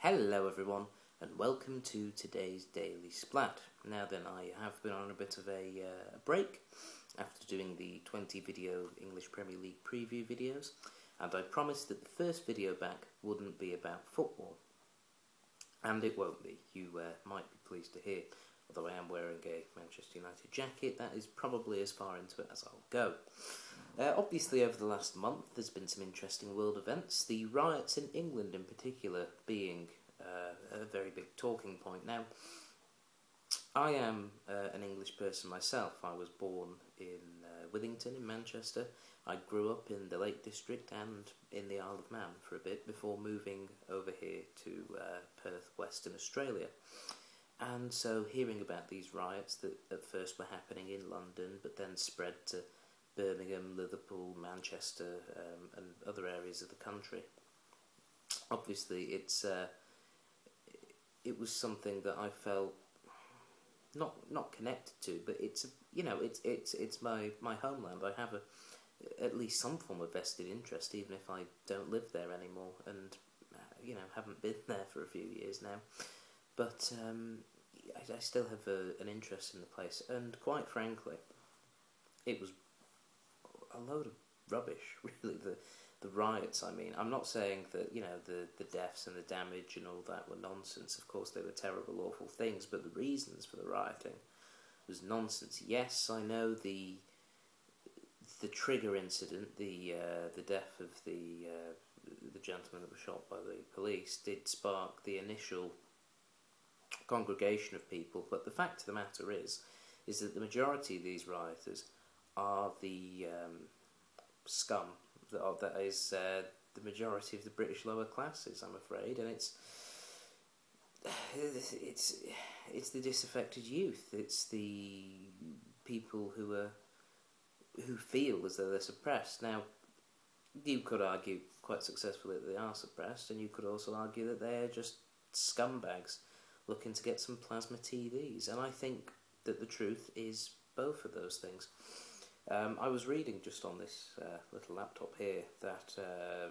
Hello everyone, and welcome to today's Daily Splat. Now then, I have been on a bit of a break after doing the 20 video English Premier League preview videos, and I promised that the first video back wouldn't be about football. And it won't be, you might be pleased to hear. Although I am wearing a Manchester United jacket, that is probably as far into it as I'll go. Obviously, over the last month, there's been some interesting world events, the riots in England in particular being a very big talking point. Now, I am an English person myself. I was born in Withington in Manchester. I grew up in the Lake District and in the Isle of Man for a bit before moving over here to Perth, Western Australia. And so hearing about these riots that at first were happening in London but then spread to Birmingham, Liverpool, Manchester and other areas of the country, obviously it was something that I felt not connected to, but it's my homeland. I have at least some form of vested interest, even if I don't live there anymore, and haven't been there for a few years now. But I still have an interest in the place, and quite frankly, it was a load of rubbish, really. The riots, I mean, I'm not saying that, the deaths and the damage and all that were nonsense. Of course, they were terrible, awful things, but the reasons for the rioting was nonsense. Yes, I know the trigger incident, the death of the gentleman that was shot by the police, did spark the initial congregation of people, but the fact of the matter is that the majority of these rioters are the scum that is the majority of the British lower classes, I'm afraid, and it's the disaffected youth. It's the people who feel as though they're suppressed. Now, you could argue quite successfully that they are suppressed, and you could also argue that they are just scumbags looking to get some plasma TVs, and I think that the truth is both of those things. I was reading just on this little laptop here that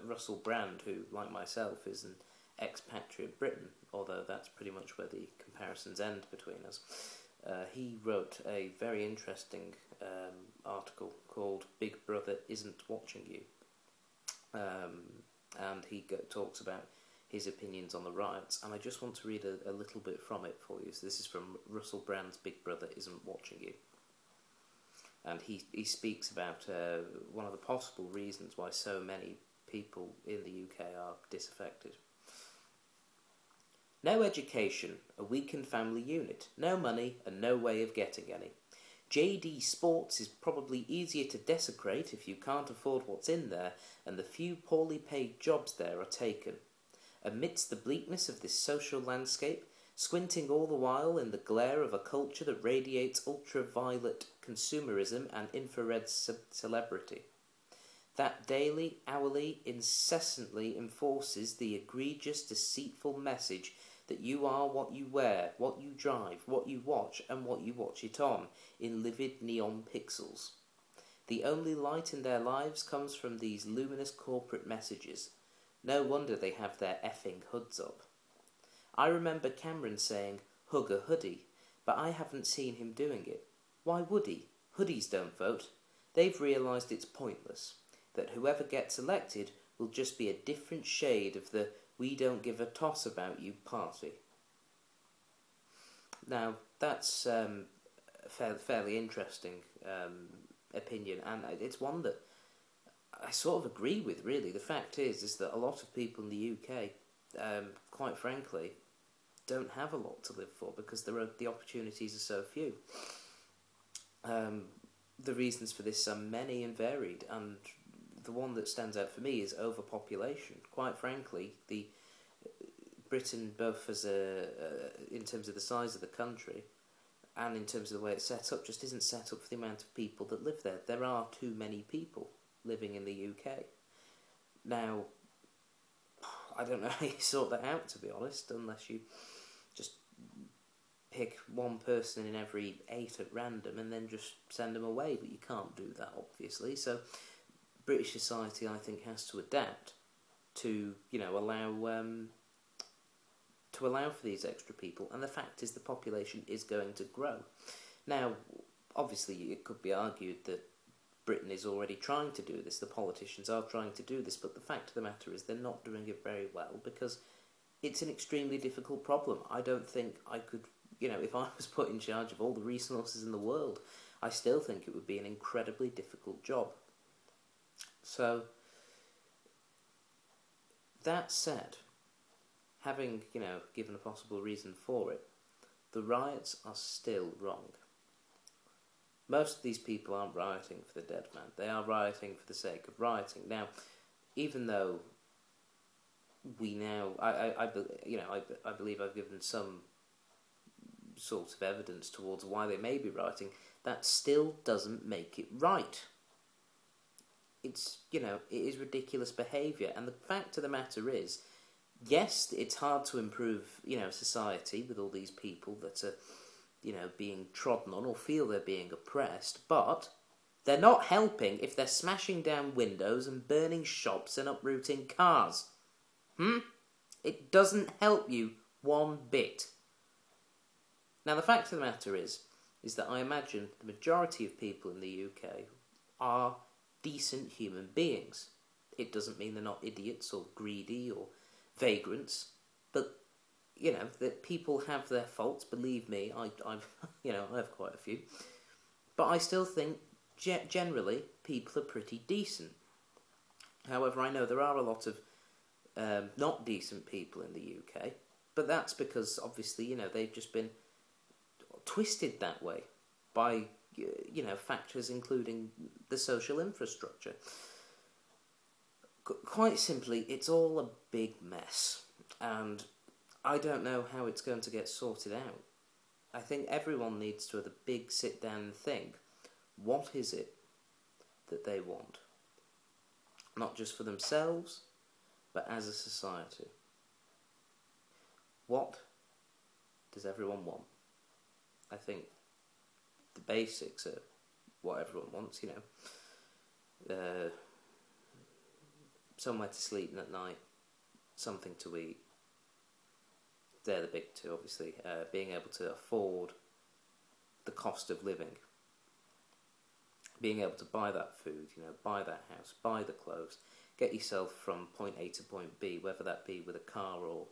Russell Brand, who, like myself, is an expatriate Briton, although that's pretty much where the comparisons end between us, he wrote a very interesting article called Big Brother Isn't Watching You, and he talks about his opinions on the riots, and I just want to read a little bit from it for you. So this is from Russell Brand's Big Brother Isn't Watching You. And he speaks about one of the possible reasons why so many people in the UK are disaffected. No education, a weakened family unit, no money and no way of getting any. JD Sports is probably easier to desecrate if you can't afford what's in there, and the few poorly paid jobs there are taken. Amidst the bleakness of this social landscape, squinting all the while in the glare of a culture that radiates ultraviolet consumerism and infrared celebrity, that daily, hourly, incessantly enforces the egregious, deceitful message that you are what you wear, what you drive, what you watch, and what you watch it on, in livid neon pixels. The only light in their lives comes from these luminous corporate messages. No wonder they have their effing hoods up. I remember Cameron saying, "Hug a hoodie," but I haven't seen him doing it. Why would he? Hoodies don't vote. They've realised it's pointless, that whoever gets elected will just be a different shade of the "we don't give a toss about you" party. Now, that's a fairly interesting opinion, and it's one that I sort of agree with, really. The fact is that a lot of people in the UK, quite frankly, don't have a lot to live for because the opportunities are so few. The reasons for this are many and varied, and the one that stands out for me is overpopulation. Quite frankly, Britain, both as in terms of the size of the country and in terms of the way it's set up, just isn't set up for the amount of people that live there. There are too many people living in the UK. Now, I don't know how you sort that out, to be honest, unless you just pick one person in every 8 at random and then just send them away, but you can't do that, obviously. So British society, I think, has to adapt to, allow to allow for these extra people, and the fact is the population is going to grow. Now, obviously it could be argued that Britain is already trying to do this, the politicians are trying to do this, but the fact of the matter is they're not doing it very well, because it's an extremely difficult problem. I don't think I could, if I was put in charge of all the resources in the world, I still think it would be an incredibly difficult job. So, that said, having, given a possible reason for it, the riots are still wrong. Most of these people aren't rioting for the dead man. They are rioting for the sake of rioting. Now, even though we now, I believe I've given some sort of evidence towards why they may be rioting, that still doesn't make it right. It's, it is ridiculous behaviour, and the fact of the matter is, yes, it's hard to improve, society with all these people that are, being trodden on or feel they're being oppressed, but they're not helping if they're smashing down windows and burning shops and uprooting cars. It doesn't help you one bit. Now, the fact of the matter is that I imagine the majority of people in the UK are decent human beings. It doesn't mean they're not idiots or greedy or vagrants, but that people have their faults. Believe me, I have quite a few, but I still think generally people are pretty decent. However, I know there are a lot of not decent people in the UK, but that's because obviously they've just been twisted that way by factors including the social infrastructure. Quite simply, it's all a big mess, and I don't know how it's going to get sorted out. I think everyone needs to have a big sit down and think, what is it that they want? Not just for themselves, but as a society. What does everyone want? I think the basics are what everyone wants, somewhere to sleep at night, something to eat. They're the big two, obviously. Being able to afford the cost of living. Being able to buy that food, buy that house, buy the clothes, get yourself from point A to point B, whether that be with a car or,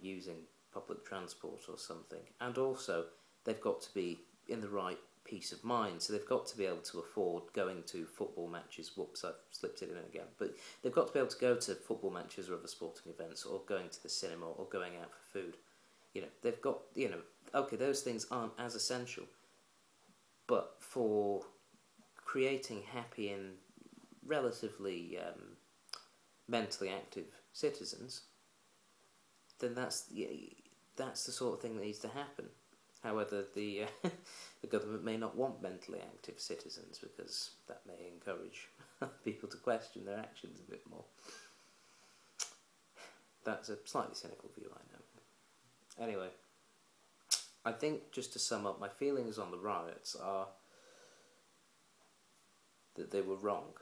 using public transport or something. And also, they've got to be in the right peace of mind, so they've got to be able to afford going to football matches. Whoops, I've slipped it in again. But they've got to be able to go to football matches or other sporting events, or going to the cinema, or going out for food. They've got, okay, those things aren't as essential, but for creating happy and relatively mentally active citizens, then that's the sort of thing that needs to happen. However, the government may not want mentally active citizens, because that may encourage people to question their actions a bit more. That's a slightly cynical view, I know. Anyway, I think, just to sum up, my feelings on the riots are that they were wrong.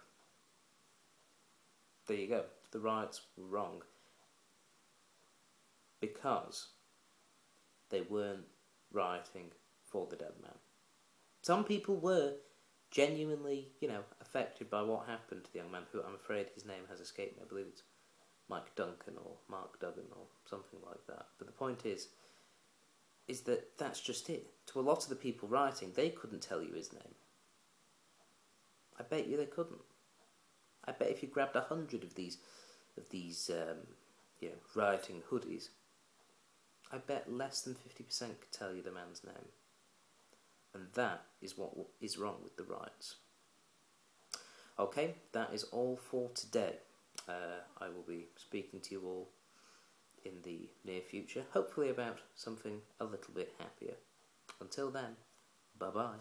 There you go. The riots were wrong because they weren't rioting for the dead man. Some people were genuinely, affected by what happened to the young man, who I'm afraid his name has escaped me. I believe it's Mike Duncan or Mark Duggan or something like that. But the point is that that's just it. To a lot of the people rioting, they couldn't tell you his name. I bet you they couldn't. I bet if you grabbed 100 of these rioting hoodies, I bet less than 50% could tell you the man's name. And that is what is wrong with the riots. Okay, that is all for today. I will be speaking to you all in the near future, hopefully about something a little bit happier. Until then, bye-bye.